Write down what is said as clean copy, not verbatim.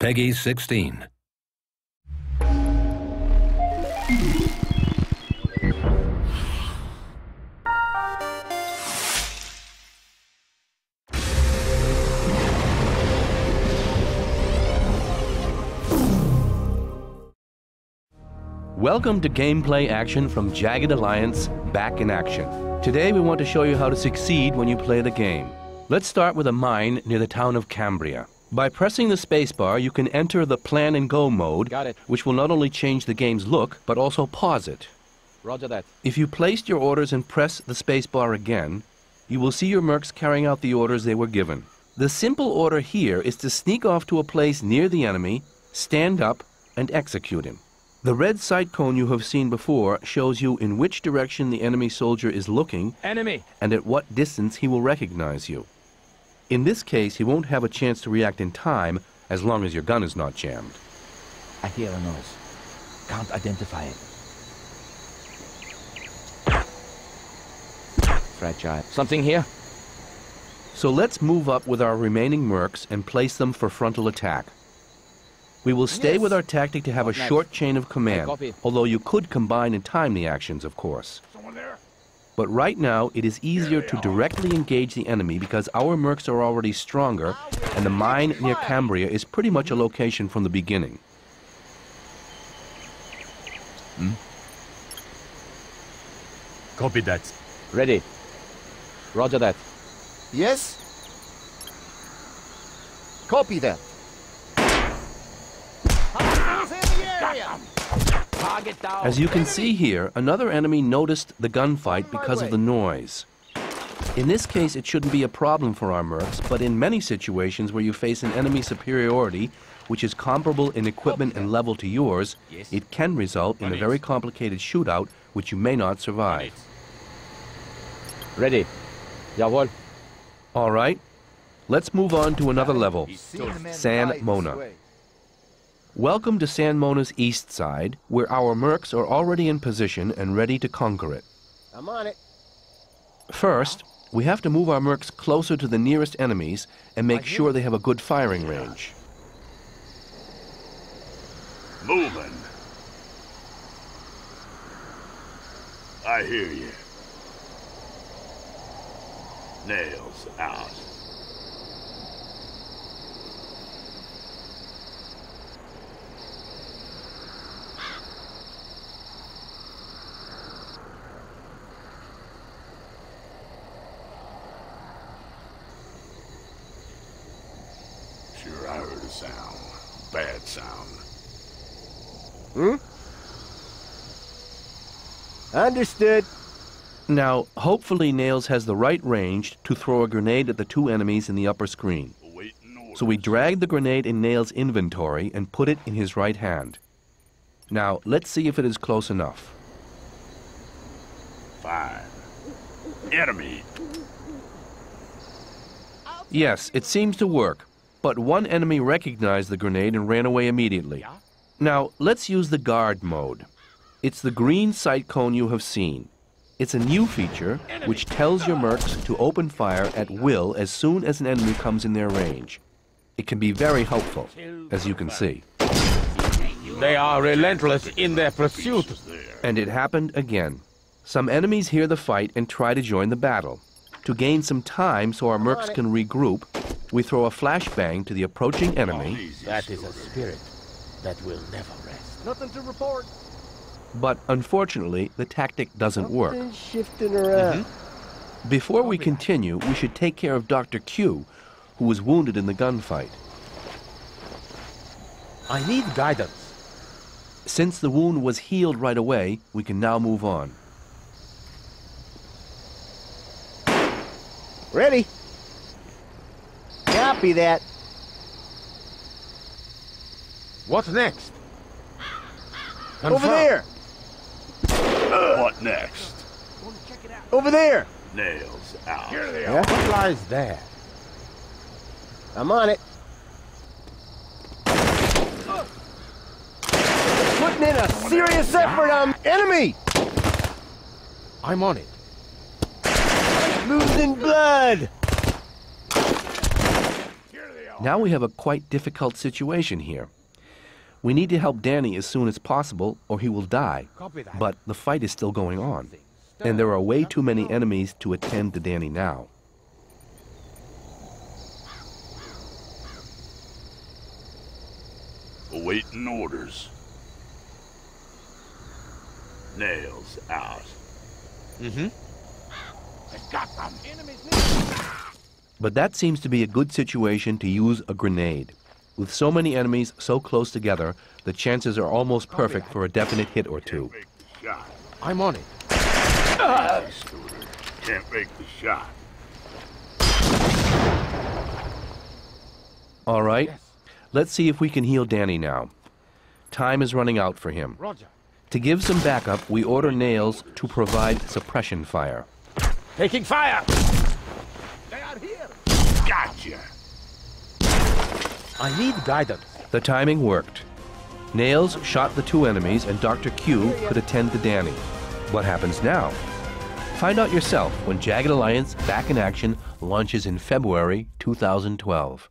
Peggy 16. Welcome to gameplay action from Jagged Alliance, back in action. Today we want to show you how to succeed when you play the game. Let's start with a mine near the town of Cambria. By pressing the spacebar, you can enter the plan and go mode, which will not only change the game's look, but also pause it. Roger that. If you placed your orders and press the spacebar again, you will see your mercs carrying out the orders they were given. The simple order here is to sneak off to a place near the enemy, stand up, and execute him. The red sight cone you have seen before shows you in which direction the enemy soldier is looking and at what distance he will recognize you. In this case, he won't have a chance to react in time as long as your gun is not jammed. I hear a noise. Can't identify it. Fragile. Something here? So let's move up with our remaining mercs and place them for frontal attack. We will stay with our tactic to have a short chain of command, although you could combine and time the actions, of course. But right now, it is easier to directly engage the enemy because our mercs are already stronger, and the mine near Cambria is pretty much a location from the beginning. Copy that. Ready. Roger that. Yes? Copy that. As you can see here, another enemy noticed the gunfight because of the noise. In this case, it shouldn't be a problem for our mercs, but in many situations where you face an enemy superiority, which is comparable in equipment and level to yours, it can result in a very complicated shootout, which you may not survive. Ready. Jawohl. All right, let's move on to another level, San Mona. Welcome to San Mona's east side, where our mercs are already in position and ready to conquer it. I'm on it. First, we have to move our mercs closer to the nearest enemies and make sure they have a good firing range. Moving. I hear you. Nails out. Sure, I heard a sound. Bad sound. Understood. Now, hopefully Nails has the right range to throw a grenade at the two enemies in the upper screen. So we drag the grenade in Nails' inventory and put it in his right hand. Now, let's see if it is close enough. Fine. Enemy. Yes, it seems to work, but one enemy recognized the grenade and ran away immediately. Now, let's use the guard mode. It's the green sight cone you have seen. It's a new feature which tells your mercs to open fire at will as soon as an enemy comes in their range. It can be very helpful, as you can see. They are relentless in their pursuit. And it happened again. Some enemies hear the fight and try to join the battle. To gain some time so our mercs can regroup, we throw a flashbang to the approaching enemy. That is a spirit that will never rest. Nothing to report. But unfortunately, the tactic doesn't work. Something's shifting around. Before we continue, we should take care of Dr. Q, who was wounded in the gunfight. I need guidance. Since the wound was healed right away, we can now move on. Ready. Copy that. What next? Over there. What next? Over there. Nails out. Here they are. What lies there? I'm on it. Putting in a serious effort on enemy. I'm on it. Losing blood. Now we have a quite difficult situation here. We need to help Danny as soon as possible or he will die. Copy that. But the fight is still going on. And there are way too many enemies to attend to Danny now. Awaiting orders. Nails out. I've got them. But that seems to be a good situation to use a grenade. With so many enemies so close together, the chances are almost perfect for a definite hit or two. Make the shot. I'm on it. Scooter. Can't make the shot. All right, Yes. let's see if we can heal Danny now. Time is running out for him. Roger. To give some backup, we order Nails to provide suppression fire. Taking fire. Gotcha. I need guidance. The timing worked. Nails shot the two enemies and Dr. Q could attend to Danny. What happens now? Find out yourself when Jagged Alliance Back in Action launches in February 2012.